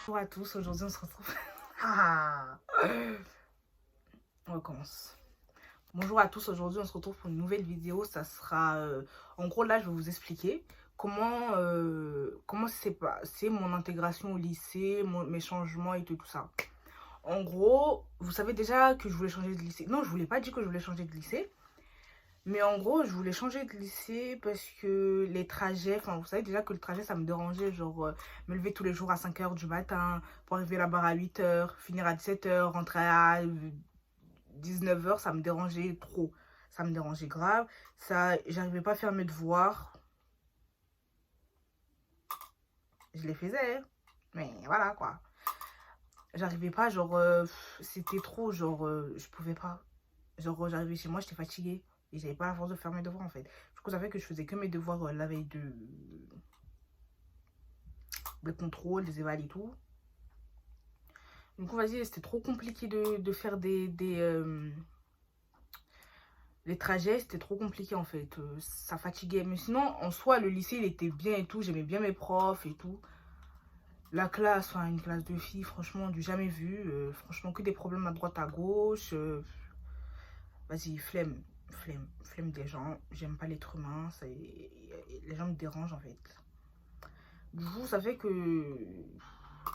Bonjour à tous, aujourd'hui on se retrouve. Ah, on recommence. Bonjour à tous, aujourd'hui on se retrouve pour une nouvelle vidéo. Ça sera. En gros, là je vais vous expliquer comment s'est passé mon intégration au lycée, mes changements et tout ça. En gros, vous savez déjà que je voulais changer de lycée. Non, je voulais pas dire que je voulais changer de lycée. Mais en gros, je voulais changer de lycée parce que les trajets, enfin, vous savez déjà que le trajet, ça me dérangeait. Genre, me lever tous les jours à 5 h du matin pour arriver là-bas à 8 h, finir à 17 h, rentrer à 19 h, ça me dérangeait trop. Ça me dérangeait grave. Ça, j'arrivais pas à faire mes devoirs. Je les faisais, hein. Mais voilà quoi. J'arrivais pas, genre, c'était trop, genre, je pouvais pas. Genre, j'arrivais chez moi, j'étais fatiguée. Et j'avais pas la force de faire mes devoirs en fait. Du coup, ça fait que je faisais que mes devoirs la veille de contrôle, des évals et tout. Du coup, vas-y, c'était trop compliqué de faire les trajets. C'était trop compliqué en fait. Ça fatiguait. Mais sinon, en soi, le lycée, il était bien et tout. J'aimais bien mes profs et tout. La classe, enfin, une classe de filles, franchement, du jamais vu. Franchement, que des problèmes à droite, à gauche. Vas-y, flemme des gens. J'aime pas l'être humain. Les gens me dérangent en fait. Du coup, ça fait que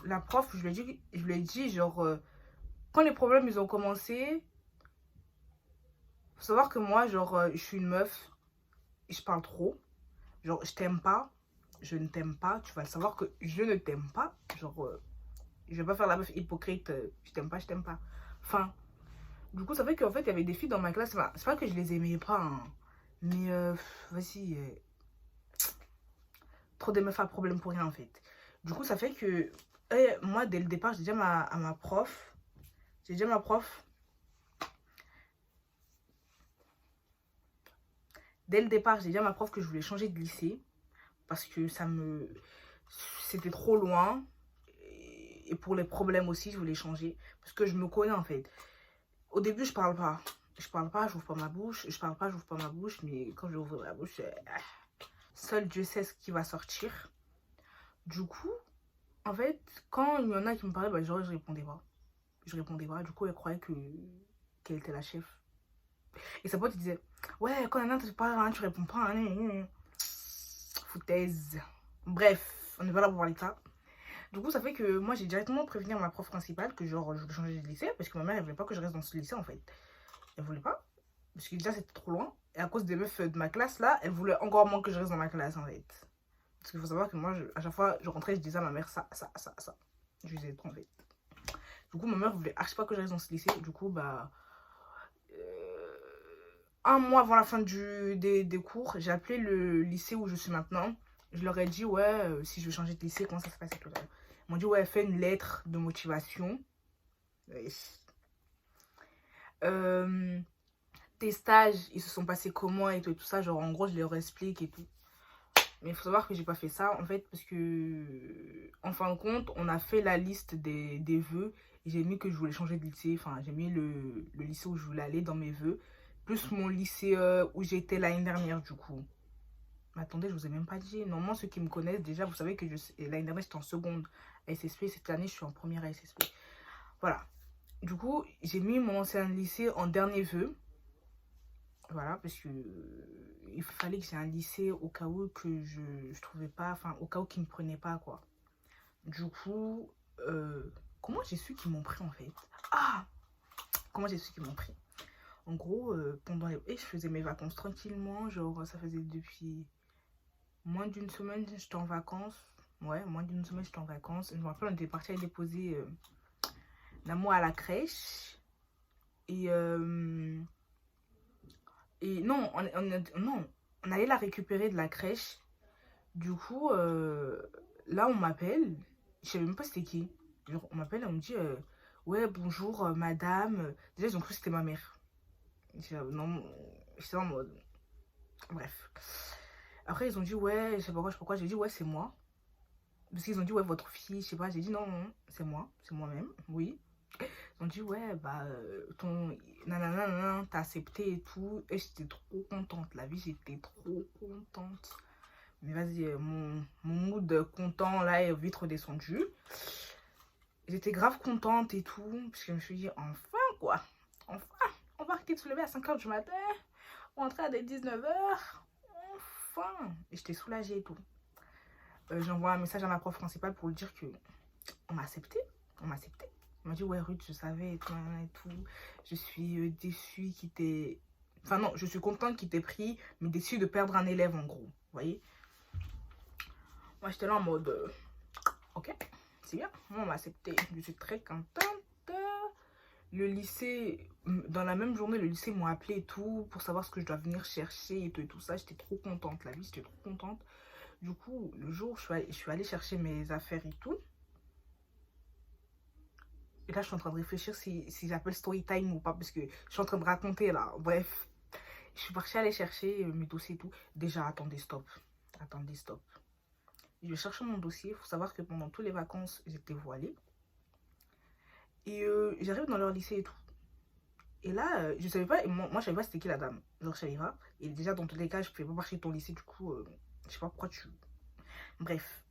la prof, je lui ai dit genre, quand les problèmes ils ont commencé, faut savoir que moi, genre, je suis une meuf, et je parle trop. Genre, je t'aime pas, je ne t'aime pas. Tu vas le savoir que je ne t'aime pas. Genre, je vais pas faire la meuf hypocrite, je t'aime pas, je t'aime pas. Enfin, du coup, ça fait qu'en fait, il y avait des filles dans ma classe. C'est pas que je les aimais pas, hein, mais vas-y, trop de meufs à problème pour rien en fait. Du coup, ça fait que moi, dès le départ, j'ai dit à ma prof, j'ai dit à ma prof, dès le départ, j'ai dit à ma prof que je voulais changer de lycée parce que c'était trop loin. Et pour les problèmes aussi, je voulais changer parce que je me connais en fait. Au début, je parle pas. Je parle pas, j'ouvre pas ma bouche. Je parle pas, j'ouvre pas ma bouche. Mais quand je ouvre la bouche, seul Dieu sait ce qui va sortir. Du coup, en fait, quand il y en a qui me parlaient, bah, genre, je répondais pas. Je répondais pas. Du coup, elle croyait qu'elle était la chef. Et sa pote, il disait, ouais, quand Nana te parle, hein, tu réponds pas. Hein. Foutaise. Bref, on n'est pas là pour parler de ça. Du coup, ça fait que moi, j'ai directement prévenu ma prof principale que genre, je voulais changer de lycée parce que ma mère, elle voulait pas que je reste dans ce lycée en fait. Elle voulait pas. Parce que déjà, c'était trop loin. Et à cause des meufs de ma classe là, elle voulait encore moins que je reste dans ma classe en fait. Parce qu'il faut savoir que moi, à chaque fois, je rentrais, je disais à ma mère ça. Je lui disais trop en fait. Du coup, ma mère voulait archi pas que je reste dans ce lycée. Du coup, bah. Un mois avant la fin des cours, j'ai appelé le lycée où je suis maintenant. Je leur ai dit, ouais, si je veux changer de lycée, comment ça se passe et tout ça. Ils m'ont dit, ouais, fais une lettre de motivation. Euh, Tes stages, ils se sont passés comment et tout, ça. Genre, en gros, je leur explique et tout. Mais il faut savoir que j'ai pas fait ça, en fait, parce que, en fin de compte, on a fait la liste des vœux. Et j'ai mis que je voulais changer de lycée. Enfin, j'ai mis le lycée où je voulais aller dans mes vœux. Plus mon lycée où j'étais l'année dernière, du coup. Mais attendez, je vous ai même pas dit. Normalement, ceux qui me connaissent, déjà, vous savez que l'année dernière, j'étais en seconde à SSP. Cette année, je suis en première à SSP. Voilà. Du coup, j'ai mis mon ancien lycée en dernier vœu. Voilà, parce que il fallait que j'ai un lycée au cas où que je trouvais pas, enfin, au cas où qu'ils me prenaient pas, quoi. Du coup, comment j'ai su qu'ils m'ont pris, en fait? Ah! Comment j'ai su qu'ils m'ont pris? En gros, pendant les... Et je faisais mes vacances tranquillement, genre, ça faisait depuis moins d'une semaine, j'étais en vacances. Ouais, moins d'une semaine, j'étais en vacances. Je me rappelle, on était parti à déposer Namo à la crèche. Et, non, non, on allait la récupérer de la crèche. Du coup, là, on m'appelle. Je savais même pas c'était qui. Genre, on m'appelle, on me dit, ouais, bonjour, madame. Déjà, ils ont cru que c'était ma mère. Non, j'étais en mode... Bref. Après, ils ont dit, ouais, je sais pas quoi, je sais pas quoi. J'ai dit, ouais, c'est moi. Parce qu'ils ont dit, ouais, votre fille, je sais pas. J'ai dit, non, non, c'est moi, c'est moi-même, oui. Ils ont dit, ouais, bah, ton nanana, t'as accepté et tout. Et j'étais trop contente. La vie, j'étais trop contente. Mais vas-y, mon mood content, là, est vite redescendu. j'étais grave contente et tout. Parce que je me suis dit, enfin quoi. Enfin, on va arrêter de se lever à 5 h du matin. Rentrer à des 19 h. Enfin. Et j'étais soulagée et tout. J'envoie un message à ma prof principale pour lui dire que on m'a accepté. On m'a accepté. On m'a dit, ouais, Ruth, je savais et tout, et tout. Je suis déçue qu'il t'ait... Enfin, non, je suis contente qu'il t'ait pris, mais déçue de perdre un élève, en gros. Vous voyez? Moi, j'étais là en mode... ok, c'est bien. Moi, on m'a accepté. Je suis très contente. Le lycée, dans la même journée, le lycée m'a appelé et tout pour savoir ce que je dois venir chercher et tout ça. J'étais trop contente, la vie, j'étais trop contente. Du coup, le jour où je suis allée chercher mes affaires et tout, et là, je suis en train de réfléchir si j'appelle story time ou pas, parce que je suis en train de raconter là. Bref, je suis partie aller chercher mes dossiers et tout. Déjà, attendez, stop. Attendez, stop. Je vais chercher mon dossier. Il faut savoir que pendant toutes les vacances, j'étais voilée. Et j'arrive dans leur lycée et tout. Et là, je savais pas, moi je savais pas c'était qui la dame. Genre, je savais pas. Et déjà, dans tous les cas, je pouvais pas marcher ton lycée, du coup, je sais pas pourquoi tu... Bref.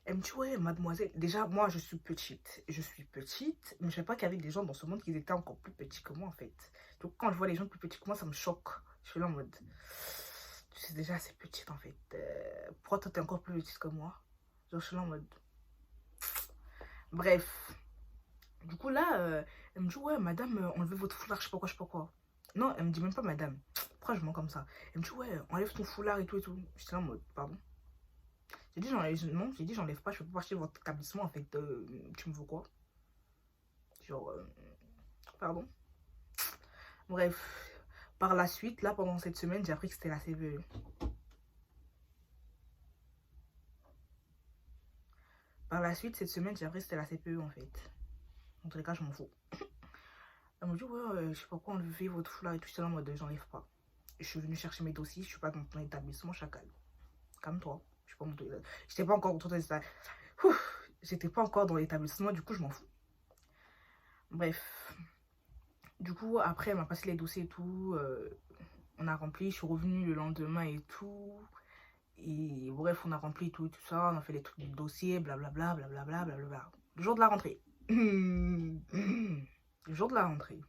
Elle me dit, ouais, mademoiselle, déjà, moi, je suis petite. Je suis petite, mais je savais pas qu'il y avait des gens dans ce monde qui étaient encore plus petits que moi, en fait. Donc, quand je vois les gens plus petits que moi, ça me choque. Je suis là en mode, tu sais déjà assez petite, en fait. Pourquoi toi, t'es encore plus petite que moi? Genre, je suis là en mode... Bref. Du coup, là, elle me dit, ouais, madame, enlevez votre foulard, je sais pas quoi, je sais pas quoi. Non, elle me dit même pas madame. Pourquoi je mens comme ça? Elle me dit, ouais, enlève ton foulard et tout et tout. J'étais là en mode, pardon. J'ai dit, j'enlève, non, j'ai dit, j'enlève pas, je peux pas partir de votre établissement, en fait. Tu me veux quoi? Genre, pardon. Bref, par la suite, là, pendant cette semaine, j'ai appris que c'était la CVE. Par la suite, cette semaine, j'ai appris que c'était la CPE, en fait. En tous les cas, je m'en fous. Elle me dit, ouais, je sais pas quoi, enlever votre foulard et tout. J'étais là en mode, j'enlève pas. Je suis venue chercher mes dossiers, je suis pas dans ton établissement, chacal. Calme-toi. Je suis pas j'étais pas encore dans ton établissement. J'étais pas encore dans l'établissement, du coup, je m'en fous. Bref. Du coup, après, elle m'a passé les dossiers et tout. On a rempli, je suis revenue le lendemain et tout. Et bref, on a rempli tout et tout ça. On a fait les trucs du dossier, blablabla, blablabla, blablabla. Le jour de la rentrée. Le jour de la rentrée.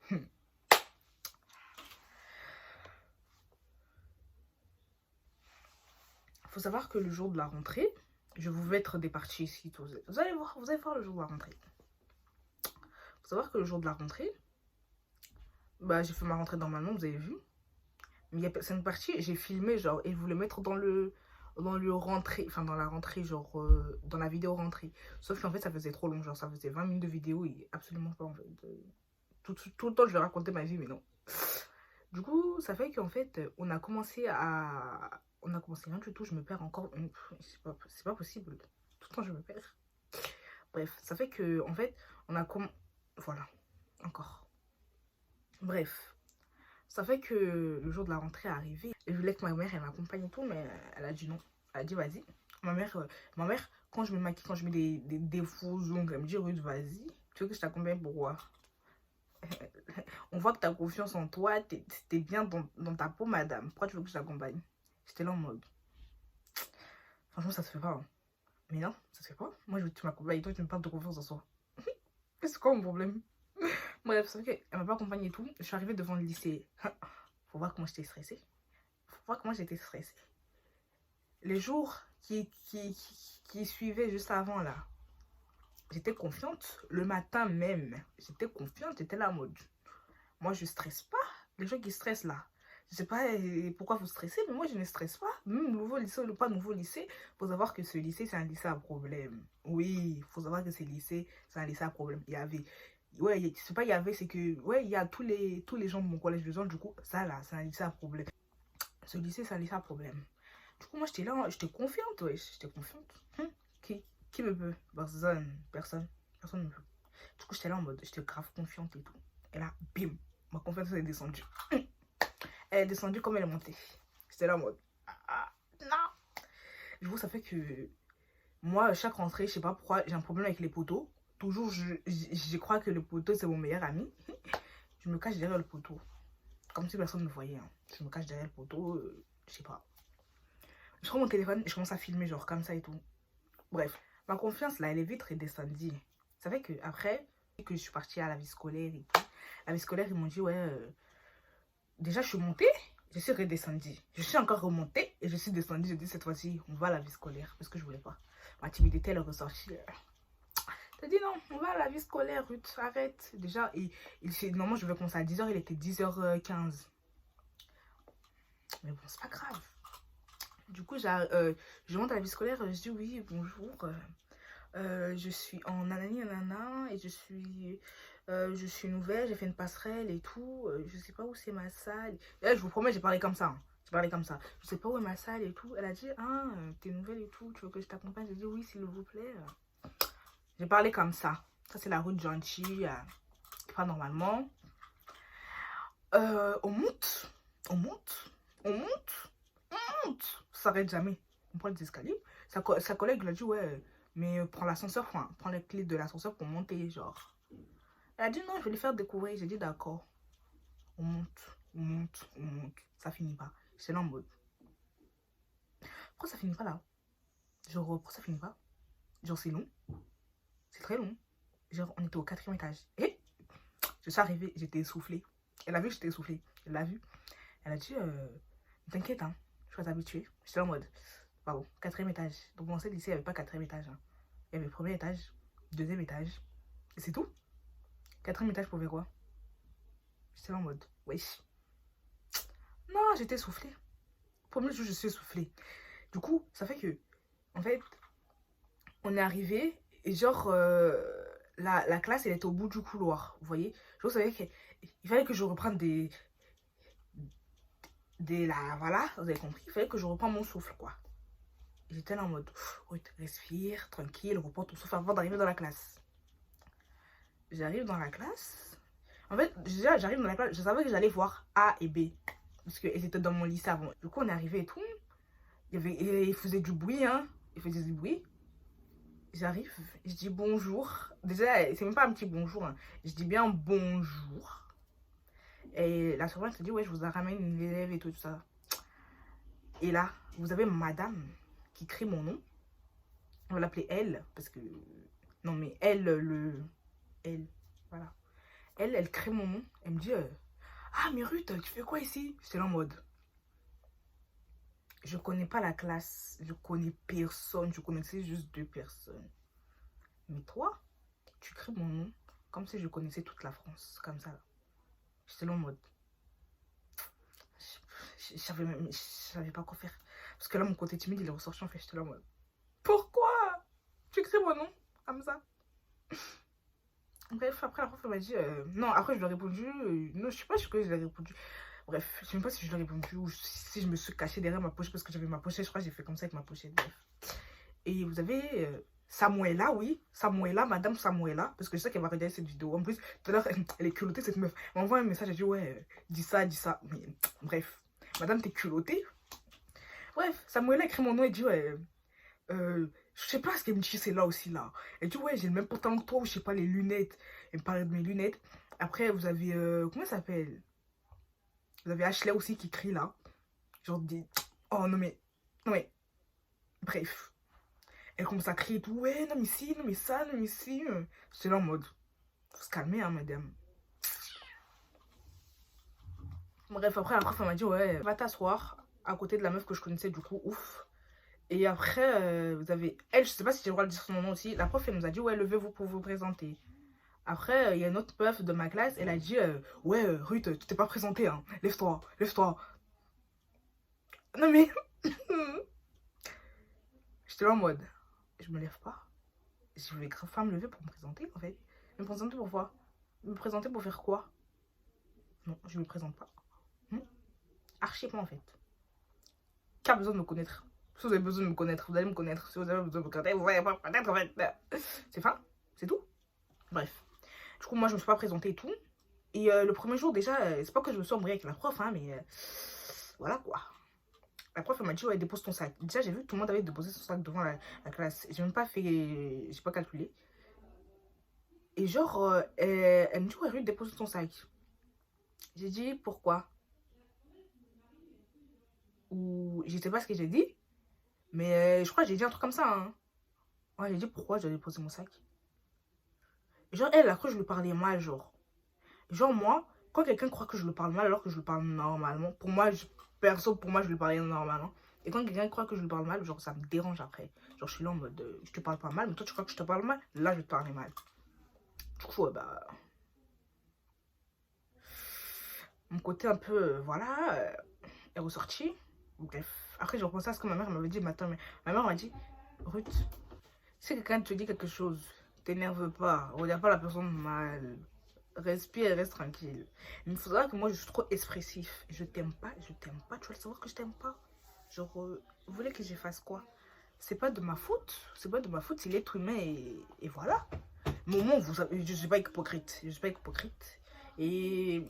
Faut savoir que le jour de la rentrée, je vous vais mettre des parties ici. Vous allez voir le jour de la rentrée. Faut savoir que le jour de la rentrée, bah j'ai fait ma rentrée normalement, vous avez vu. Mais c'est une partie, j'ai filmé genre et je voulais mettre dans le rentrée, enfin dans la rentrée, genre dans la vidéo rentrée. Sauf qu'en fait ça faisait trop long, genre ça faisait 20 minutes de vidéo et absolument pas en fait. Tout le temps je vais raconter ma vie mais non. Du coup ça fait qu'en fait on a commencé rien du tout, je me perds encore, c'est pas possible, tout le temps je me perds. Bref, ça fait que en fait on a voilà, encore. Bref, ça fait que le jour de la rentrée est arrivé. Je voulais que ma mère elle m'accompagne et tout, mais elle a dit non. Elle a dit vas-y. Ma mère, quand je me maquille, quand je mets des faux ongles, elle me dit Ruth, vas-y. Tu veux que je t'accompagne pourquoi? On voit que tu as confiance en toi, t'es bien dans ta peau, madame. Pourquoi tu veux que je t'accompagne? J'étais là en mode. Franchement, ça se fait pas. Hein. Mais non, ça se fait pas. Moi, je veux que tu m'accompagnes et toi, tu me parles de confiance en soi. C'est quoi mon problème? Bref, c'est vrai qu'elle m'a pas accompagnée et tout. Je suis arrivée devant le lycée. Faut voir comment j'étais stressée. Faut voir comment j'étais stressée. Les jours qui suivaient juste avant là, j'étais confiante. Le matin même, j'étais confiante. J'étais là en mode, moi je stresse pas. Les gens qui stressent là, je sais pas pourquoi vous stressez, mais moi je ne stresse pas. Même nouveau lycée ou pas nouveau lycée, faut savoir que ce lycée c'est un lycée à problème. Oui, faut savoir que ce lycée c'est un lycée à problème. Il y avait, ouais, c'est pas il y avait, c'est que, ouais, il y a tous les gens de mon collège de zone, du coup, ça là, c'est un lycée à problème. Ce lycée c'est un lycée à problème. Du coup, moi, j'étais là, j'étais confiante, ouais, j'étais confiante. Qui me peut? Personne ne me peut. Du coup, j'étais là en mode, j'étais grave confiante et tout. Et là, bim, ma confiance est descendue. Elle est descendue comme elle est montée. J'étais là en mode, non. Du coup, ça fait que moi, chaque rentrée, je sais pas pourquoi, j'ai un problème avec les poteaux. Toujours, je crois que le poteau, c'est mon meilleur ami. Je me cache derrière le poteau. Comme si personne ne me voyait. Hein. Je me cache derrière le poteau, je sais pas. Je prends mon téléphone et je commence à filmer genre comme ça et tout. Bref, ma confiance là, elle est vite redescendue. Ça fait que après que je suis partie à la vie scolaire et tout, la vie scolaire, ils m'ont dit, ouais, déjà, je suis montée, je suis redescendue. Je suis encore remontée et je suis descendue. Je dis, cette fois-ci, on va à la vie scolaire parce que je voulais pas. Ma timidité, elle est ressortie. T'as dit non, on va à la vie scolaire, Ruth, arrête. Déjà, normalement, je vais commencer à 10h, il était 10h15. Mais bon, c'est pas grave. Du coup, je monte à la vie scolaire, je dis oui, bonjour. Je suis en nanani nanana et je suis nouvelle, j'ai fait une passerelle et tout. Je sais pas où c'est ma salle. Et là, je vous promets, j'ai parlé comme ça. Hein. J'ai parlé comme ça. Je sais pas où est ma salle et tout. Elle a dit, ah, t'es nouvelle et tout, tu veux que je t'accompagne? J'ai dit oui, s'il vous plaît. J'ai parlé comme ça. Ça, c'est la route gentille. Pas normalement. On monte. On monte. On monte. On monte. Ça s'arrête jamais. On prend les escaliers. Sa collègue lui a dit, ouais, mais prends l'ascenseur, enfin, prends les clés de l'ascenseur pour monter, genre. Elle a dit, non, je vais les faire découvrir. J'ai dit, d'accord. On monte, on monte, on monte. Ça finit pas. J'étais là en mode. Pourquoi ça finit pas là? Genre, pourquoi ça finit pas? Genre, c'est long. C'est très long. Genre, on était au 4e étage. Et je suis arrivée, j'étais essoufflée. Elle a vu que j'étais essoufflée. Elle l'a vu. Elle a dit, t'inquiète, hein, je vais t'habituer. J'étais en mode, pardon, 4e étage. Donc, dans ce lycée, il n'y avait pas 4e étage. Hein. Il y avait 1er étage, 2e étage. Et c'est tout. 4e étage pour faire quoi? J'étais en mode, wesh. Non, j'étais essoufflée. Premier jour, je suis essoufflée. Du coup, ça fait que, en fait, on est arrivé et genre, la classe, elle était au bout du couloir. Vous voyez? Je savais qu'il fallait que je reprenne voilà, vous avez compris. Il fallait que je reprenne mon souffle, quoi. J'étais là en mode, respire, tranquille, reprends ton souffle avant d'arriver dans la classe. J'arrive dans la classe. En fait, déjà, j'arrive dans la classe, je savais que j'allais voir A et B. Parce qu'elles étaient dans mon lycée avant. Du coup, on est arrivé et tout. Il faisait du bruit, hein. Il faisait du bruit. J'arrive, je dis bonjour. Déjà, c'est même pas un petit bonjour. Hein. Je dis bien bonjour. Et la surveillante se dit, ouais, je vous ramène une élève et tout ça. Et là, vous avez madame qui crie mon nom. On va l'appeler elle, parce que... Non, mais elle, voilà. Elle crie mon nom. Elle me dit, ah, mais Ruth, tu fais quoi ici? J'étais là en mode... Je connais pas la classe. Je connais personne. Je connaissais juste 2 personnes. Mais toi, tu cries mon nom comme si je connaissais toute la France. Comme ça, là. J'étais là en mode... Je savais pas quoi faire. Parce que là, mon côté timide, il est ressorti en fait. J'étais là en mode... Pourquoi tu cries mon nom comme ça? Bref, après la prof m'a dit... Non, après je lui ai répondu... non, je sais pas ce que je lui ai répondu. Bref, je sais même pas si je lui ai répondu ou si je me suis cachée derrière ma pochette parce que j'avais ma pochette. Je crois que j'ai fait comme ça avec ma pochette. Bref. Et vous avez... Samuela, oui. Samuela, madame Samuela. Parce que je sais qu'elle va regarder cette vidéo. En plus, tout à l'heure, elle est culottée, cette meuf. Elle m'envoie un message, elle dit, ouais, dis ça, dis ça. Mais, bref. Madame, t'es culottée. Bref, Samuela écrit mon nom et dit, ouais, je sais pas ce qu'elle me dit, c'est là aussi, là. Elle dit, ouais, j'ai le même pantalon que toi, ou je sais pas, les lunettes. Elle me parlait de mes lunettes. Après, vous avez, comment ça s'appelle? Vous avez Ashley aussi qui crie là. Genre, dit, oh non mais, bref. Elle commence à crier et tout, ouais, non mais si, non mais ça, non mais si. J'étais là en mode, faut se calmer, hein, madame. Bref, après, la prof, elle m'a dit, ouais, va t'asseoir à côté de la meuf que je connaissais, du coup, ouf. Et après, vous avez, elle, je sais pas si j'ai le droit de dire son nom aussi, la prof, elle nous a dit, ouais, levez-vous pour vous présenter. Après, il y a une autre meuf de ma classe, elle a dit, ouais, Ruth, tu t'es pas présentée, hein, lève-toi, lève-toi. Non mais, j'étais là en mode, je me lève pas. Je vais grave pas me lever pour me présenter, en fait. Me présenter pour quoi? Me présenter pour faire quoi? Non, je me présente pas. Archi pas, en fait. Qui a besoin de me connaître? Si vous avez besoin de me connaître, vous allez me connaître. Si vous avez besoin de me connaître, vous allez pas me connaître, en fait. C'est fin, c'est tout. Bref. Du coup, moi, je me suis pas présentée et tout. Et le premier jour, déjà, c'est pas que je me suis embrouillée avec la prof, hein, mais voilà, quoi. La prof, elle m'a dit, ouais, dépose ton sac. Déjà, j'ai vu que tout le monde avait déposé son sac devant la classe. J'ai même pas fait... J'ai pas calculé. Et genre, elle me dit, ouais, Ruth, dépose ton sac. J'ai dit, pourquoi? Ou, je sais pas ce que j'ai dit. Mais je crois que j'ai dit un truc comme ça, hein. Ouais, j'ai dit, pourquoi je dois déposer mon sac? Genre, elle a cru que je lui parlais mal, genre. Genre, moi, quand quelqu'un croit que je le parle mal alors que je le parle normalement, pour moi, perso, pour moi, je le parlais normalement. Et quand quelqu'un croit que je le parle mal, genre, ça me dérange après. Genre, je suis là en mode, je te parle pas mal, mais toi, tu crois que je te parle mal? Là, je vais te parler mal. Du coup, bah, mon côté un peu, voilà, est ressorti. Bref. Après, j'ai repensé à ce que ma mère m'avait dit. Mais attends, mais ma mère m'a dit, Ruth, si quelqu'un te dit quelque chose, t'énerve pas, regarde pas la personne mal. Respire et reste tranquille. Mais il faudra que moi je suis trop expressif. Je t'aime pas, je t'aime pas. Tu vas le savoir que je t'aime pas. Genre, vous voulez que j'efface quoi? C'est pas de ma faute. C'est pas de ma faute, c'est l'être humain et voilà. Moment, je suis pas hypocrite. Je suis pas hypocrite. Et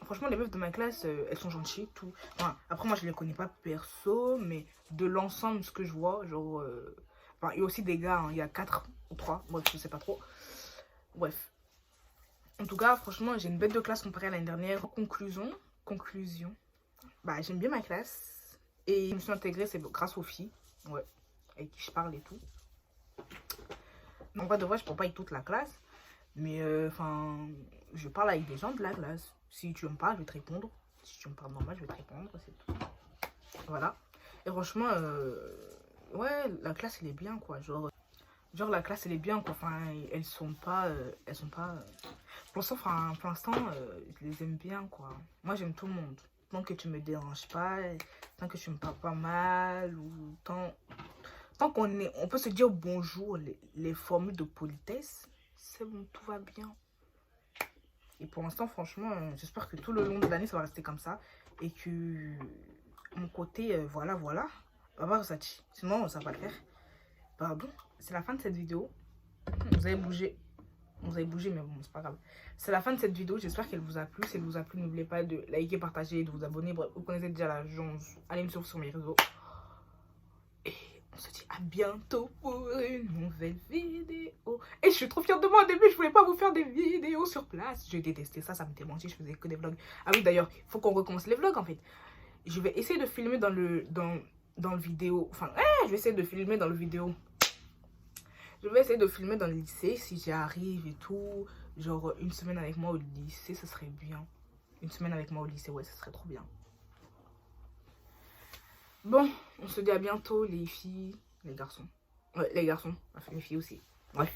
franchement, les meufs de ma classe, elles sont gentilles, tout. Enfin, après, moi je les connais pas perso, mais de l'ensemble, ce que je vois, genre. Enfin, il y a aussi des gars, hein, il y a 4 ou 3, moi je sais pas trop. Bref. En tout cas, franchement, j'ai une bête de classe comparée à l'année dernière. Conclusion. Bah, j'aime bien ma classe. Et je me suis intégrée, c'est grâce aux filles. Ouais. Avec qui je parle et tout. En vrai, de vrai, je parle pas avec toute la classe. Mais, enfin, je parle avec des gens de la classe. Si tu me parles, je vais te répondre. Si tu me parles normal, je vais te répondre. C'est tout. Voilà. Et franchement, ouais, la classe, elle est bien, quoi. Genre la classe, elle est bien, quoi. Enfin, elles sont pas... pour l'instant, je les aime bien, quoi. Moi, j'aime tout le monde. Tant que tu me déranges pas, tant que tu me parles pas mal, ou tant on peut se dire bonjour, les formules de politesse, c'est bon, tout va bien. Et pour l'instant, franchement, j'espère que tout le long de l'année, ça va rester comme ça. Et que mon côté, voilà, va pas ressortir. Sinon, ça va pas le faire. Pardon, c'est la fin de cette vidéo. Vous avez bougé. Vous avez bougé, mais bon, c'est pas grave. C'est la fin de cette vidéo. J'espère qu'elle vous a plu. Si elle vous a plu, n'oubliez pas de liker, partager, de vous abonner. Bref, vous connaissez déjà la chose. Allez me suivre sur mes réseaux. Et on se dit à bientôt pour une nouvelle vidéo. Et je suis trop fière de moi. Au début, je voulais pas vous faire des vidéos sur place. J'ai détesté ça. Ça me démentit. Je faisais que des vlogs. Ah oui, d'ailleurs, il faut qu'on recommence les vlogs en fait. Je vais essayer de filmer dans le vidéo. Enfin, je vais essayer de filmer dans le vidéo. Je vais essayer de filmer dans le lycée si j'y arrive et tout. Genre une semaine avec moi au lycée, ce serait bien. Une semaine avec moi au lycée, ouais, ce serait trop bien. Bon, on se dit à bientôt les filles, les garçons. Ouais, les garçons, les filles aussi. Bref.